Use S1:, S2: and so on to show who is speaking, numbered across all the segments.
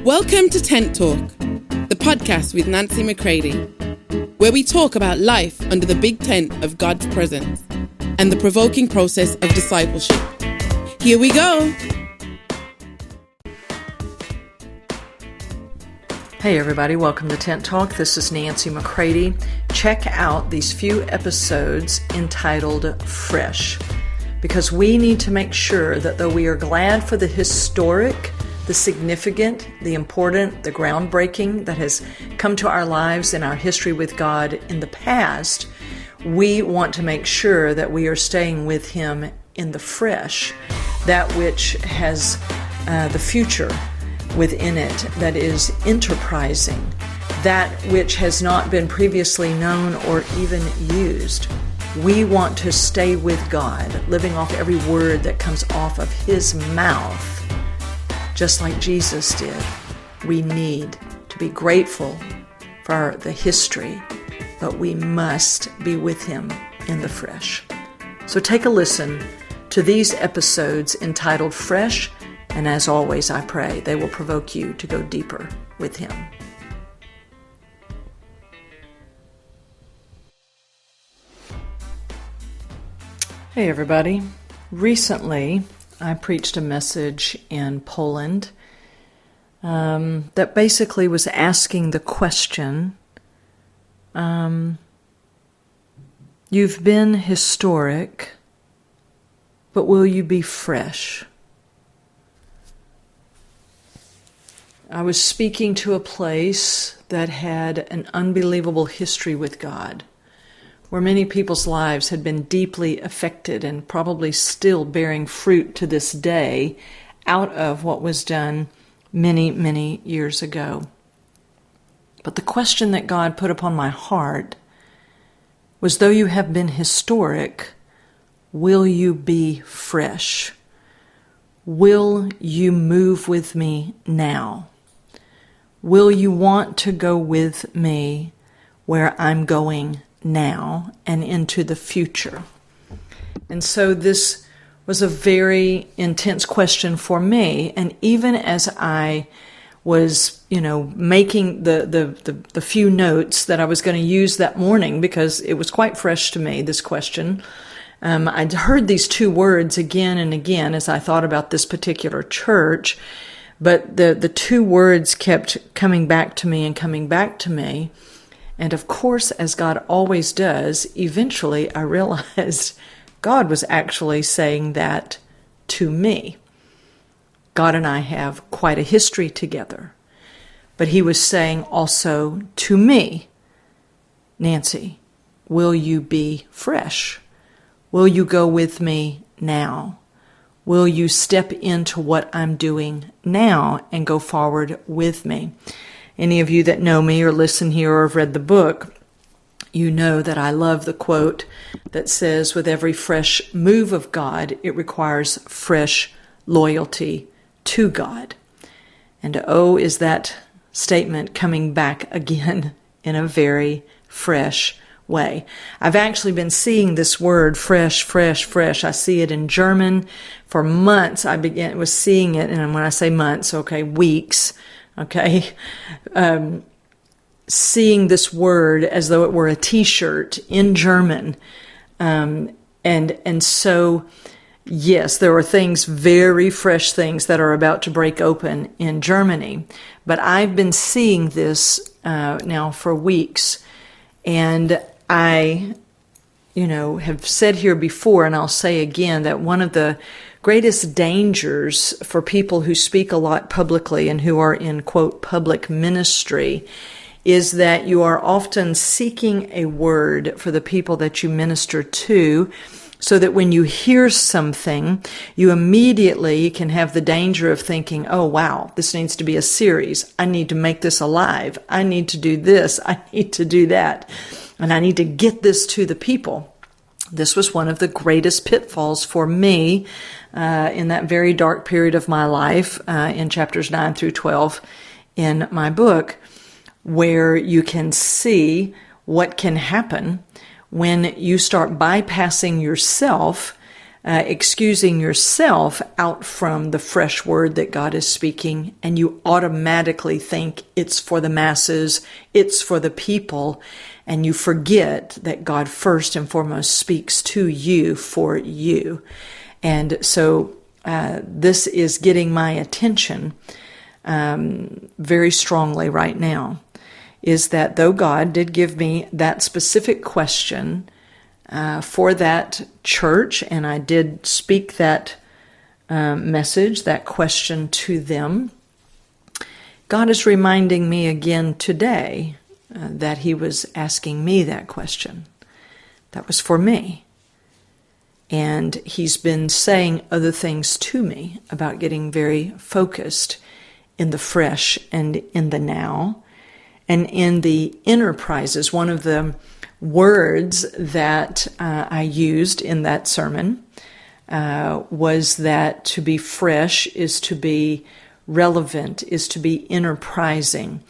S1: Welcome to Tent Talk, the podcast with Nancy McCready, where we talk about life under the big tent of God's presence and the provoking process of discipleship. Here we go.
S2: Hey everybody, welcome to Tent Talk. This is Nancy McCready. Check out these few episodes entitled Frisch, because we need to make sure that though we are glad for the historic, the significant, the important, the groundbreaking that has come to our lives in our history with God in the past, we want to make sure that we are staying with Him in the fresh, that which has the future within it, that is enterprising, that which has not been previously known or even used. We want to stay with God, living off every word that comes off of His mouth. Just like Jesus did, we need to be grateful for the history, but we must be with Him in the fresh. So take a listen to these episodes entitled Fresh, and as always, I pray they will provoke you to go deeper with Him. Hey everybody. Recently, I preached a message in Poland that basically was asking the question, you've been historic, but will you be fresh? I was speaking to a place that had an unbelievable history with God, where many people's lives had been deeply affected and probably still bearing fruit to this day out of what was done many, many years ago. But the question that God put upon my heart was, though you have been historic, will you be fresh? Will you move with me now? Will you want to go with me where I'm going now and into the future? And so this was a very intense question for me. And even as I was, making the few notes that I was going to use that morning, because it was quite fresh to me, this question, I'd heard these two words again and again as I thought about this particular church, but the two words kept coming back to me and coming back to me. And of course, as God always does, eventually I realized God was actually saying that to me. God and I have quite a history together. But He was saying also to me, Nancy, will you be fresh? Will you go with me now? Will you step into what I'm doing now and go forward with me? Any of you that know me or listen here or have read the book, you know that I love the quote that says, with every fresh move of God, it requires fresh loyalty to God. And oh, is that statement coming back again in a very fresh way. I've actually been seeing this word fresh, fresh, fresh. I see it in German. For months I was seeing it, and when I say months, weeks, seeing this word as though it were a t-shirt in German. And so, yes, there are things, very fresh things that are about to break open in Germany. But I've been seeing this now for weeks. And I, have said here before, and I'll say again, that one of the greatest dangers for people who speak a lot publicly and who are in, quote, public ministry is that you are often seeking a word for the people that you minister to, so that when you hear something, you immediately can have the danger of thinking, oh, wow, this needs to be a series. I need to make this alive. I need to do this. I need to do that. And I need to get this to the people. This was one of the greatest pitfalls for me in that very dark period of my life in chapters 9 through 12 in my book, where you can see what can happen when you start bypassing yourself excusing yourself out from the fresh word that God is speaking, and you automatically think it's for the masses, it's for the people, and you forget that God first and foremost speaks to you for you. And so this is getting my attention very strongly right now, is that though God did give me that specific question for that church, and I did speak that message, that question to them, God is reminding me again today that He was asking me that question. That was for me. And He's been saying other things to me about getting very focused in the fresh and in the now and in the enterprises. One of the words that I used in that sermon was that to be fresh is to be relevant, is to be enterprising.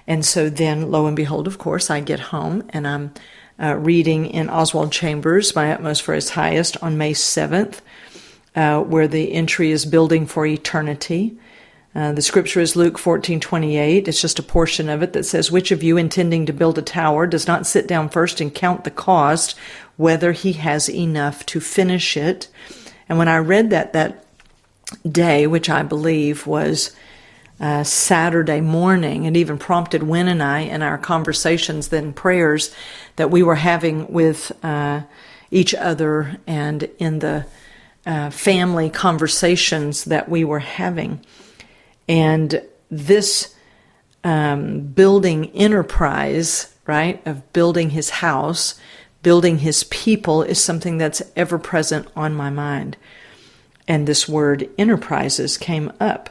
S2: And so then, lo and behold, of course, I get home and I'm reading in Oswald Chambers, My Utmost for His Highest, on May 7th, where the entry is Building for Eternity. The scripture is Luke 14:28. It's just a portion of it that says, "Which of you intending to build a tower does not sit down first and count the cost, whether he has enough to finish it?" And when I read that day, which I believe was Saturday morning, it even prompted Wynn and I in our conversations, then prayers that we were having with each other and in the family conversations that we were having. And this building enterprise, right, of building His house, building His people, is something that's ever present on my mind. And this word enterprises came up,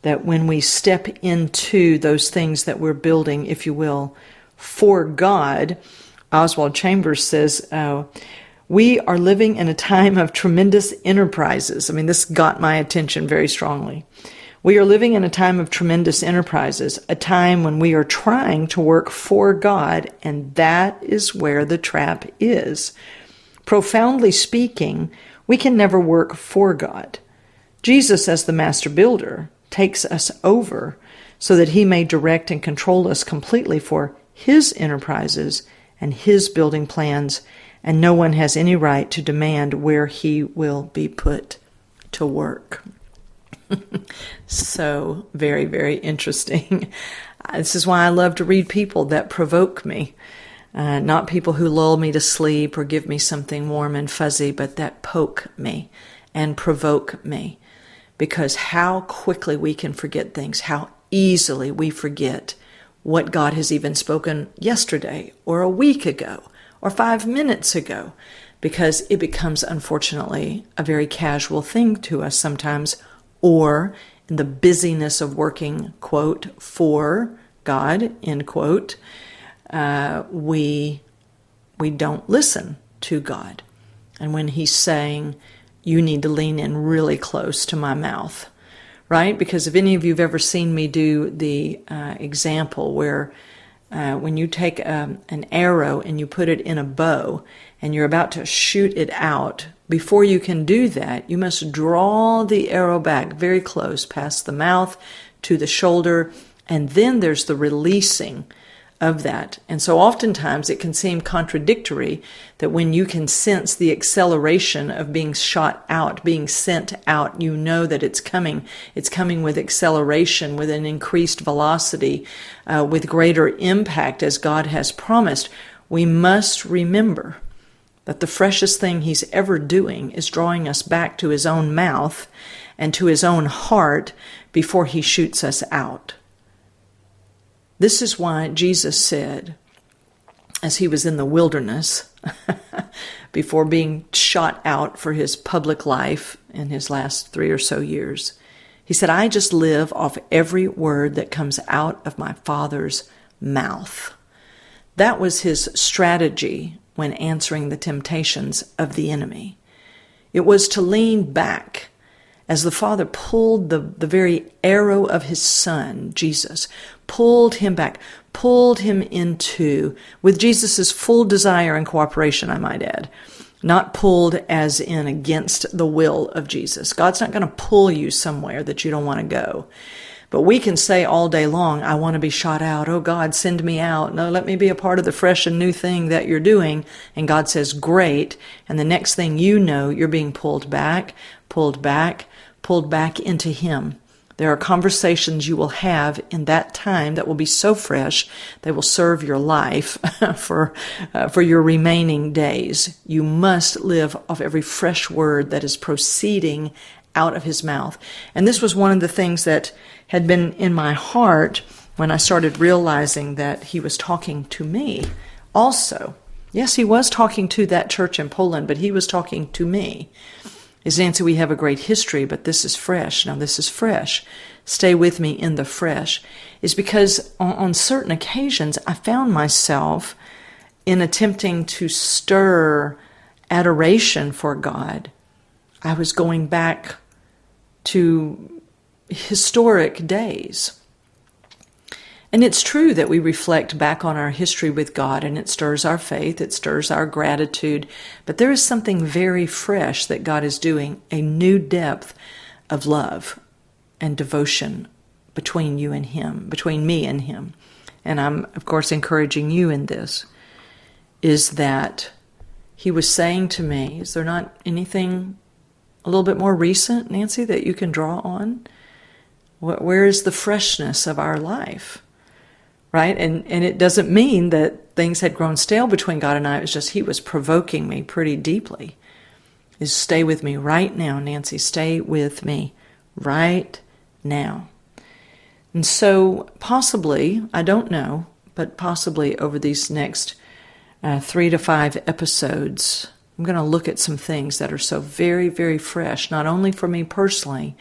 S2: that when we step into those things that we're building, if you will, for God, Oswald Chambers says, we are living in a time of tremendous enterprises. I mean, this got my attention very strongly. We are living in a time of tremendous enterprises, a time when we are trying to work for God, and that is where the trap is. Profoundly speaking, we can never work for God. Jesus, as the master builder, takes us over so that He may direct and control us completely for His enterprises and His building plans, and no one has any right to demand where He will be put to work. So very, very interesting. This is why I love to read people that provoke me. Not people who lull me to sleep or give me something warm and fuzzy, but that poke me and provoke me. Because how quickly we can forget things, how easily we forget what God has even spoken yesterday or a week ago or 5 minutes ago, because it becomes, unfortunately, a very casual thing to us sometimes, or in the busyness of working, quote, for God, end quote, we don't listen to God. And when He's saying, you need to lean in really close to my mouth, right? Because if any of you have ever seen me do the example where when you take an arrow and you put it in a bow and you're about to shoot it out, before you can do that, you must draw the arrow back very close past the mouth to the shoulder, and then there's the releasing of that. And so oftentimes it can seem contradictory that when you can sense the acceleration of being shot out, being sent out, you know that it's coming. It's coming with acceleration, with an increased velocity, with greater impact as God has promised. We must remember that the freshest thing He's ever doing is drawing us back to His own mouth and to His own heart before He shoots us out. This is why Jesus said, as He was in the wilderness, before being shot out for His public life in His last 3 or so years, He said, I just live off every word that comes out of my Father's mouth. That was His strategy when answering the temptations of the enemy. It was to lean back as the Father pulled the very arrow of His Son, Jesus, pulled Him back, pulled Him into, with Jesus' full desire and cooperation, I might add, Not pulled as in against the will of Jesus. God's not going to pull you somewhere that you don't want to go. But we can say all day long, I want to be shot out. Oh God, send me out. No, let me be a part of the fresh and new thing that you're doing. And God says, great. And the next thing you know, you're being pulled back into Him. There are conversations you will have in that time that will be so fresh, they will serve your life for your remaining days. You must live off every fresh word that is proceeding out of His mouth. And this was one of the things that had been in my heart when I started realizing that He was talking to me also. Yes, He was talking to that church in Poland, but He was talking to me. Is Nancy, we have a great history, but this is fresh. Now this is fresh. Stay with me in the fresh. Is because on certain occasions I found myself in attempting to stir adoration for God. I was going back to historic days. And it's true that we reflect back on our history with God, and it stirs our faith, it stirs our gratitude. But there is something very fresh that God is doing, a new depth of love and devotion between you and Him, between me and Him. And I'm, of course, encouraging you in this, is that He was saying to me, is there not anything a little bit more recent, Nancy, that you can draw on? Where is the freshness of our life? Right? And it doesn't mean that things had grown stale between God and I. It was just He was provoking me pretty deeply. Is stay with me right now, Nancy. Stay with me right now. And so possibly, I don't know, but possibly over these next 3 to 5 episodes, I'm going to look at some things that are so very, very fresh, not only for me personally,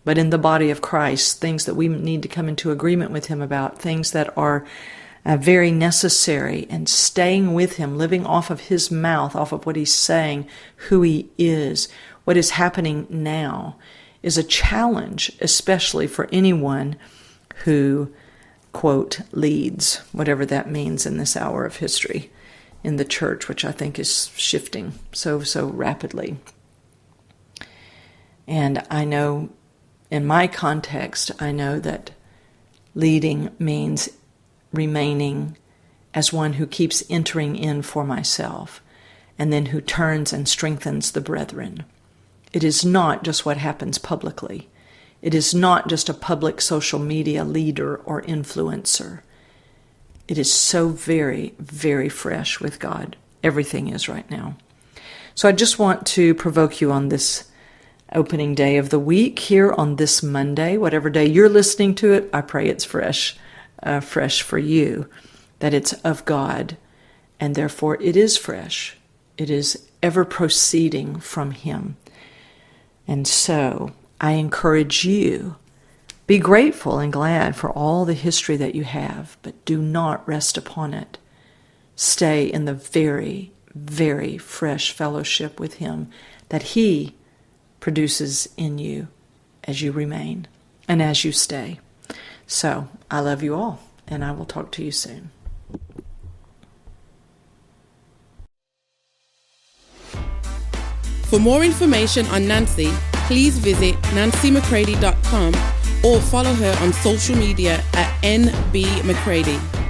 S2: but in the body of Christ, things that we need to come into agreement with Him about, things that are very necessary, and staying with Him, living off of His mouth, off of what He's saying, who He is, what is happening now, is a challenge, especially for anyone who, quote, leads, whatever that means in this hour of history in the church, which I think is shifting so rapidly. And I know, in my context, I know that leading means remaining as one who keeps entering in for myself, and then who turns and strengthens the brethren. It is not just what happens publicly. It is not just a public social media leader or influencer. It is so very, very fresh with God. Everything is right now. So I just want to provoke you on this opening day of the week here on this Monday. Whatever day you're listening to it, I pray it's fresh for you, that it's of God, and therefore it is fresh. It is ever proceeding from Him. And so I encourage you, be grateful and glad for all the history that you have, but do not rest upon it. Stay in the very, very fresh fellowship with Him that He produces in you as you remain and as you stay. So I love you all, and I will talk to you soon.
S1: For more information on Nancy, please visit nancymccready.com or follow her on social media at NBMcCready.